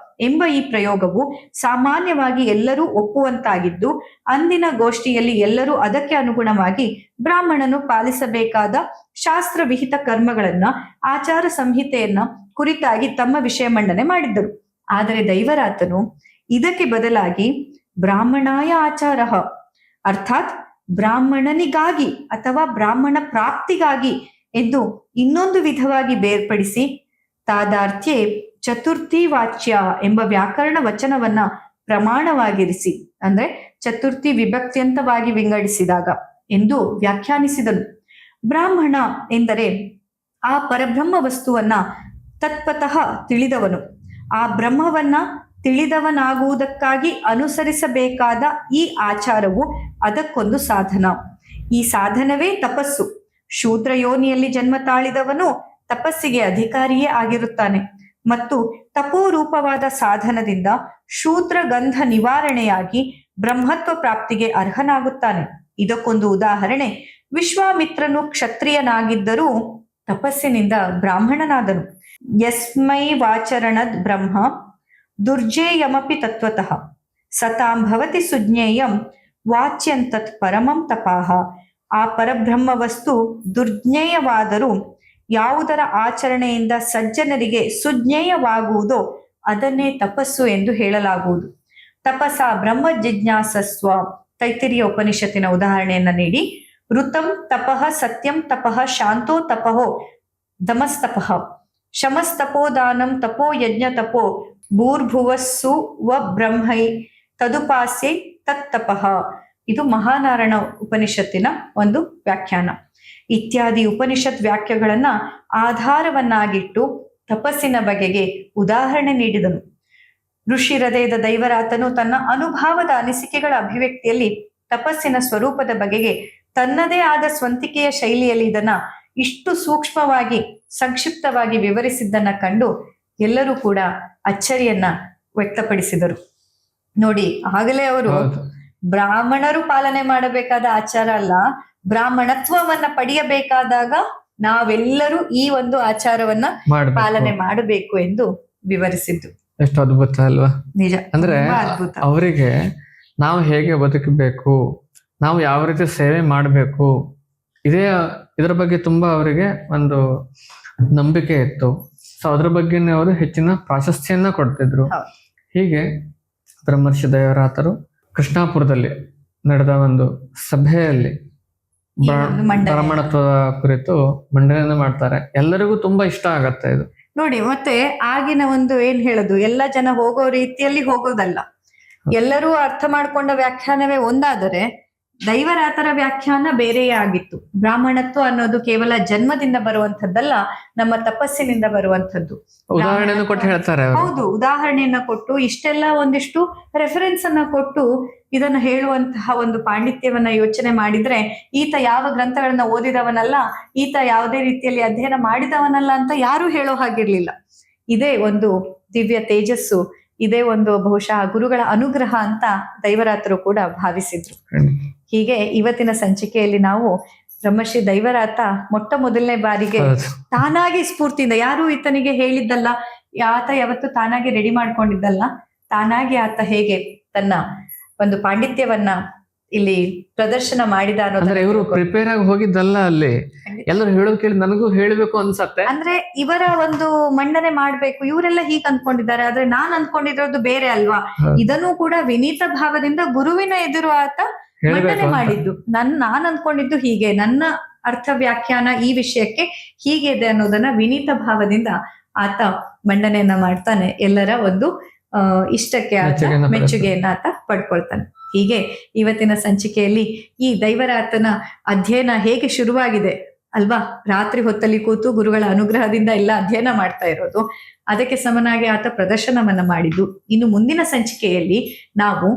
ಎಂಬ ಈ ಪ್ರಯೋಗವು ಸಾಮಾನ್ಯವಾಗಿ ಎಲ್ಲರೂ ಒಪ್ಪುವಂತಾಗಿದ್ದು, ಅಂದಿನ ಗೋಷ್ಠಿಯಲ್ಲಿ ಎಲ್ಲರೂ ಅದಕ್ಕೆ ಅನುಗುಣವಾಗಿ ಬ್ರಾಹ್ಮಣನು ಪಾಲಿಸಬೇಕಾದ ಶಾಸ್ತ್ರ ವಿಹಿತ ಕರ್ಮಗಳನ್ನ, ಆಚಾರ ಸಂಹಿತೆಯನ್ನ ಕುರಿತಾಗಿ ತಮ್ಮ ವಿಷಯ ಮಂಡನೆ ಮಾಡಿದ್ದರು. ಆದರೆ ದೈವರಾತನು ಇದಕ್ಕೆ ಬದಲಾಗಿ ಬ್ರಾಹ್ಮಣಾಯ ಆಚಾರ ಅರ್ಥಾತ್ ಬ್ರಾಹ್ಮಣನಿಗಾಗಿ ಅಥವಾ ಬ್ರಾಹ್ಮಣ ಪ್ರಾಪ್ತಿಗಾಗಿ ಎಂದು ಇನ್ನೊಂದು ವಿಧವಾಗಿ ಬೇರ್ಪಡಿಸಿ ತಾದಾರ್ಥ್ಯೆ ಚತುರ್ಥಿ ವಾಚ್ಯ ಎಂಬ ವ್ಯಾಕರಣ ವಚನವನ್ನ ಪ್ರಮಾಣವಾಗಿರಿಸಿ, ಅಂದ್ರೆ ಚತುರ್ಥಿ ವಿಭಕ್ತ್ಯಂತವಾಗಿ ವಿಂಗಡಿಸಿದಾಗ ಎಂದು ವ್ಯಾಖ್ಯಾನಿಸಿದನು. ಬ್ರಾಹ್ಮಣ ಎಂದರೆ ಆ ಪರಬ್ರಹ್ಮ ವಸ್ತುವನ್ನ ತತ್ವತಃ ತಿಳಿದವನು. ಆ ಬ್ರಹ್ಮವನ್ನ ತಿಳಿದವನಾಗುವುದಕ್ಕಾಗಿ ಅನುಸರಿಸಬೇಕಾದ ಈ ಆಚಾರವು ಅದಕ್ಕೊಂದು ಸಾಧನ. ಈ ಸಾಧನವೇ ತಪಸ್ಸು. ಶೂದ್ರ ಯೋನಿಯಲ್ಲಿ ಜನ್ಮ ತಾಳಿದವನು ತಪಸ್ಸಿಗೆ ಅಧಿಕಾರಿಯೇ ಆಗಿರುತ್ತಾನೆ ಮತ್ತು ತಪೋರೂಪವಾದ ಸಾಧನದಿಂದ ಶೂದ್ರ ಗಂಧ ನಿವಾರಣೆಯಾಗಿ ಬ್ರಹ್ಮತ್ವ ಪ್ರಾಪ್ತಿಗೆ ಅರ್ಹನಾಗುತ್ತಾನೆ. ಇದಕ್ಕೊಂದು ಉದಾಹರಣೆ, ವಿಶ್ವಾಮಿತ್ರನು ಕ್ಷತ್ರಿಯನಾಗಿದ್ದರೂ ತಪಸ್ಸಿನಿಂದ ಬ್ರಾಹ್ಮಣನಾದನು. ಯಸ್ಮೈ ವಾಚರಣದ್ ಬ್ರಹ್ಮ ದುರ್ಜೇಯಮಪಿ ತತ್ವತಃ ಸತಾಂ ಭವತಿ ಸುಜ್ಞೇಯಂ ವಾಚ್ಯಂತತ್ ಪರಮಂ ತಪಾಹ. ಆ ಪರಬ್ರಹ್ಮ ವಸ್ತು ದುರ್ಜ್ಞೇಯವಾದರೂ ಯಾವುದರ ಆಚರಣೆಯಿಂದ ಸಜ್ಜನರಿಗೆ ಸುಜ್ಞೇಯವಾಗುವುದೋ ಅದನ್ನೇ ತಪಸ್ಸು ಎಂದು ಹೇಳಲಾಗುವುದು. ತಪಸ ಬ್ರಹ್ಮ ಜಿಜ್ಞಾಸಸ್ವ ತೈತ್ತಿರಿಯ ಉಪನಿಷತ್ತಿನ ಉದಾಹರಣೆಯನ್ನ ನೀಡಿ, ಋತಂ ತಪಃ ಸತ್ಯಂ ತಪಃ ಶಾಂತೋ ತಪಃ ದಮಸ್ತಪಃ ಶಮಸ್ತಪೋದಾನಂ ತಪೋ ಯಜ್ಞ ತಪೋ ಭೂರ್ಭುವಸ್ಸು ವ ಬ್ರಹ್ಮೈ ತದುಪಾಸ್ಯೈ ತತ್ತಪಃ. ಇದು ಮಹಾನಾರಾಯಣ ಉಪನಿಷತ್ತಿನ ಒಂದು ವ್ಯಾಖ್ಯಾನ. ಇತ್ಯಾದಿ ಉಪನಿಷತ್ ವ್ಯಾಖ್ಯೆಗಳನ್ನ ಆಧಾರವನ್ನಾಗಿಟ್ಟು ತಪಸ್ಸಿನ ಬಗೆಗೆ ಉದಾಹರಣೆ ನೀಡಿದನು. ಋಷಿ ಹೃದಯದ ದೈವರಾತನು ತನ್ನ ಅನುಭವದ ಅನಿಸಿಕೆಗಳ ಅಭಿವ್ಯಕ್ತಿಯಲ್ಲಿ ತಪಸ್ಸಿನ ಸ್ವರೂಪದ ಬಗೆಗೆ ತನ್ನದೇ ಆದ ಸ್ವಂತಿಕೆಯ ಶೈಲಿಯಲ್ಲಿ ಇದನ್ನ ಇಷ್ಟು ಸೂಕ್ಷ್ಮವಾಗಿ ಸಂಕ್ಷಿಪ್ತವಾಗಿ ವಿವರಿಸಿದ್ದನ್ನ ಕಂಡು ಎಲ್ಲರೂ ಕೂಡ ಅಚ್ಚರಿಯನ್ನ ವ್ಯಕ್ತಪಡಿಸಿದರು. ನೋಡಿ, ಆಗಲೇ ಅವರು ಬ್ರಾಹ್ಮಣರು ಪಾಲನೆ ಮಾಡಬೇಕಾದ ಆಚಾರ ಅಲ್ಲ, ಬ್ರಾಹ್ಮಣತ್ವವನ್ನ ಪಡೆಯಬೇಕಾದಾಗ ನಾವೆಲ್ಲರೂ ಈ ಒಂದು ಆಚಾರವನ್ನ ಪಾಲನೆ ಮಾಡಬೇಕು ಎಂದು ವಿವರಿಸಿದ್ದು. ಎಷ್ಟು ಅದ್ಭುತ ಅಲ್ವಾ? ನಿಜ, ಅಂದ್ರೆ ಅದ್ಭುತ. ಅವರಿಗೆ ನಾವು ಹೇಗೆ ಬದುಕಬೇಕು, ನಾವು ಯಾವ ರೀತಿ ಸೇವೆ ಮಾಡಬೇಕು, ಇದರ ಬಗ್ಗೆ ತುಂಬಾ ಅವರಿಗೆ ಒಂದು ನಂಬಿಕೆ ಇತ್ತು. ಸೊ ಅದ್ರ ಬಗ್ಗೆನೇ ಅವರು ಹೆಚ್ಚಿನ ಪ್ರಾಶಸ್ತ್ಯನ್ನ ಕೊಡ್ತಿದ್ರು. ಹೀಗೆ ಬ್ರಹ್ಮರ್ಷಿ ದೈವರಾತರು ಕೃಷ್ಣಾಪುರದಲ್ಲಿ ನಡೆದ ಒಂದು ಸಭೆಯಲ್ಲಿ ಬ್ರಾಹ್ಮಣತ್ವ ಕುರಿತು ಮಂಡನೆಯನ್ನು ಮಾಡ್ತಾರೆ. ಎಲ್ಲರಿಗೂ ತುಂಬಾ ಇಷ್ಟ ಆಗತ್ತೆ ಇದು. ನೋಡಿ, ಮತ್ತೆ ಆಗಿನ ಒಂದು ಏನ್ ಹೇಳೋದು, ಎಲ್ಲ ಜನ ಹೋಗೋ ರೀತಿಯಲ್ಲಿ ಹೋಗೋದಲ್ಲ, ಎಲ್ಲರೂ ಅರ್ಥ ಮಾಡ್ಕೊಂಡ ವ್ಯಾಖ್ಯಾನವೇ ಒಂದಾದರೆ ದೈವರಾತರ ವ್ಯಾಖ್ಯಾನ ಬೇರೆಯೇ ಆಗಿತ್ತು. ಬ್ರಾಹ್ಮಣತ್ವ ಅನ್ನೋದು ಕೇವಲ ಜನ್ಮದಿಂದ ಬರುವಂತದ್ದಲ್ಲ, ನಮ್ಮ ತಪಸ್ಸಿನಿಂದ ಬರುವಂತದ್ದು. ಉದಾಹರಣೆಯನ್ನು ಕೊಟ್ಟು ಹೇಳ್ತಾರೆ. ಹೌದು, ಉದಾಹರಣೆಯನ್ನ ಕೊಟ್ಟು ಇಷ್ಟೆಲ್ಲ ಒಂದಿಷ್ಟು ರೆಫರೆನ್ಸ್ ಅನ್ನ ಕೊಟ್ಟು ಇದನ್ನ ಹೇಳುವಂತಹ ಒಂದು ಪಾಂಡಿತ್ಯವನ್ನ ಯೋಚನೆ ಮಾಡಿದ್ರೆ, ಈತ ಯಾವ ಗ್ರಂಥಗಳನ್ನ ಓದಿದವನಲ್ಲ, ಈತ ಯಾವುದೇ ರೀತಿಯಲ್ಲಿ ಅಧ್ಯಯನ ಮಾಡಿದವನಲ್ಲ ಅಂತ ಯಾರು ಹೇಳೋ ಹಾಗಿರ್ಲಿಲ್ಲ. ಇದೇ ಒಂದು ದಿವ್ಯ ತೇಜಸ್ಸು, ಇದೇ ಒಂದು ಬಹುಶಃ ಗುರುಗಳ ಅನುಗ್ರಹ ಅಂತ ದೈವರಾತರು ಕೂಡ ಭಾವಿಸಿದ್ರು. ಹೀಗೆ ಇವತ್ತಿನ ಸಂಚಿಕೆಯಲ್ಲಿ ನಾವು ಬ್ರಹ್ಮಶ್ರೀ ದೈವರಾತ ಮೊಟ್ಟ ಮೊದಲನೇ ಬಾರಿಗೆ ತಾನಾಗಿ ಸ್ಫೂರ್ತಿಯಿಂದ, ಯಾರು ಈತನಿಗೆ ಹೇಳಿದ್ದಲ್ಲ, ಆತ ಯಾವತ್ತು ತಾನಾಗಿ ರೆಡಿ ಮಾಡ್ಕೊಂಡಿದ್ದಲ್ಲ, ತಾನಾಗಿ ಆತ ಹೇಗೆ ತನ್ನ ಒಂದು ಪಾಂಡಿತ್ಯವನ್ನ ಇಲ್ಲಿ ಪ್ರದರ್ಶನ ಮಾಡಿದ ಅನ್ನೋದ್ರೆ ಇವರು ಪ್ರಿಪೇರ್ ಆಗಿ ಹೋಗಿದ್ದಲ್ಲ. ಅಲ್ಲಿ ಎಲ್ಲರೂ ಹೇಳೋದು ಕೇಳಿ ನನಗೂ ಹೇಳಬೇಕು ಅನ್ಸತ್ತೆ. ಅಂದ್ರೆ ಇವರ ಒಂದು ಮಂಡನೆ ಮಾಡ್ಬೇಕು, ಇವರೆಲ್ಲ ಹೀಗ್ ಅಂದ್ಕೊಂಡಿದ್ದಾರೆ, ಆದ್ರೆ ನಾನ್ ಅಂದ್ಕೊಂಡಿರೋದು ಬೇರೆ ಅಲ್ವಾ. ಇದನ್ನು ಕೂಡ ವಿನೀತ ಭಾವದಿಂದ ಗುರುವಿನ ಎದುರು ಆತ ಮಂಡನೆ ಮಾಡಿದ್ದು. ನಾನ್ ಅಂದ್ಕೊಂಡಿದ್ದು ಹೀಗೆ, ನನ್ನ ಅರ್ಥ ವ್ಯಾಖ್ಯಾನ ಈ ವಿಷಯಕ್ಕೆ ಹೀಗೆ ಇದೆ ಅನ್ನೋದನ್ನ ವಿನೀತ ಭಾವದಿಂದ ಆತ ಮಂಡನೆಯನ್ನ ಮಾಡ್ತಾನೆ. ಎಲ್ಲರ ಒಂದು ಇಷ್ಟಕ್ಕೆ ಆತ ಮೆಚ್ಚುಗೆಯನ್ನ ಆತ ಪಡ್ಕೊಳ್ತಾನೆ. ಹೀಗೆ ಇವತ್ತಿನ ಸಂಚಿಕೆಯಲ್ಲಿ ಈ ದೈವರಾತನ ಅಧ್ಯಯನ ಹೇಗೆ ಶುರುವಾಗಿದೆ ಅಲ್ವಾ, ರಾತ್ರಿ ಹೊತ್ತಲ್ಲಿ ಕೂತು ಗುರುಗಳ ಅನುಗ್ರಹದಿಂದ ಎಲ್ಲ ಅಧ್ಯಯನ ಮಾಡ್ತಾ ಇರೋದು, ಅದಕ್ಕೆ ಸಮನಾಗಿ ಆತ ಪ್ರದರ್ಶನವನ್ನ ಮಾಡಿದ್ದು. ಇನ್ನು ಮುಂದಿನ ಸಂಚಿಕೆಯಲ್ಲಿ ನಾವು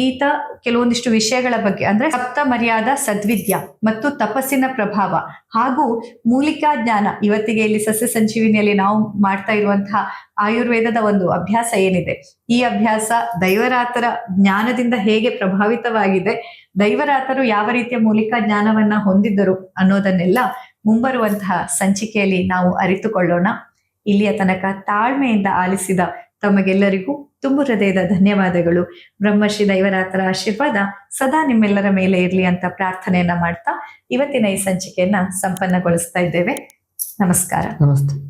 ಈತ ಕೆಲವೊಂದಿಷ್ಟು ವಿಷಯಗಳ ಬಗ್ಗೆ, ಅಂದ್ರೆ ಸಪ್ತ ಮರ್ಯಾದ ಸದ್ವಿದ್ಯ ಮತ್ತು ತಪಸ್ಸಿನ ಪ್ರಭಾವ ಹಾಗೂ ಮೂಲಿಕಾ ಜ್ಞಾನ, ಇವತ್ತಿಗೆ ಇಲ್ಲಿ ಸಸ್ಯ ಸಂಜೀವಿನಿಯಲ್ಲಿ ನಾವು ಮಾಡ್ತಾ ಇರುವಂತಹ ಆಯುರ್ವೇದದ ಒಂದು ಅಭ್ಯಾಸ ಏನಿದೆ, ಈ ಅಭ್ಯಾಸ ದೈವರಾತರ ಜ್ಞಾನದಿಂದ ಹೇಗೆ ಪ್ರಭಾವಿತವಾಗಿದೆ, ದೈವರಾತರು ಯಾವ ರೀತಿಯ ಮೂಲಿಕಾ ಜ್ಞಾನವನ್ನ ಹೊಂದಿದ್ದರು ಅನ್ನೋದನ್ನೆಲ್ಲ ಮುಂಬರುವಂತಹ ಸಂಚಿಕೆಯಲ್ಲಿ ನಾವು ಅರಿತುಕೊಳ್ಳೋಣ. ಇಲ್ಲಿಯ ತನಕ ತಾಳ್ಮೆಯಿಂದ ಆಲಿಸಿದ ತಮಗೆಲ್ಲರಿಗೂ ತುಂಬು ಹೃದಯದ ಧನ್ಯವಾದಗಳು. ಬ್ರಹ್ಮಶ್ರೀ ದೈವರಾತರ ಆಶೀರ್ವಾದ ಸದಾ ನಿಮ್ಮೆಲ್ಲರ ಮೇಲೆ ಇರಲಿ ಅಂತ ಪ್ರಾರ್ಥನೆಯನ್ನ ಮಾಡ್ತಾ ಇವತ್ತಿನ ಈ ಸಂಚಿಕೆಯನ್ನ ಸಂಪನ್ನಗೊಳಿಸ್ತಾ ಇದ್ದೇವೆ. ನಮಸ್ಕಾರ. ನಮಸ್ತೆ.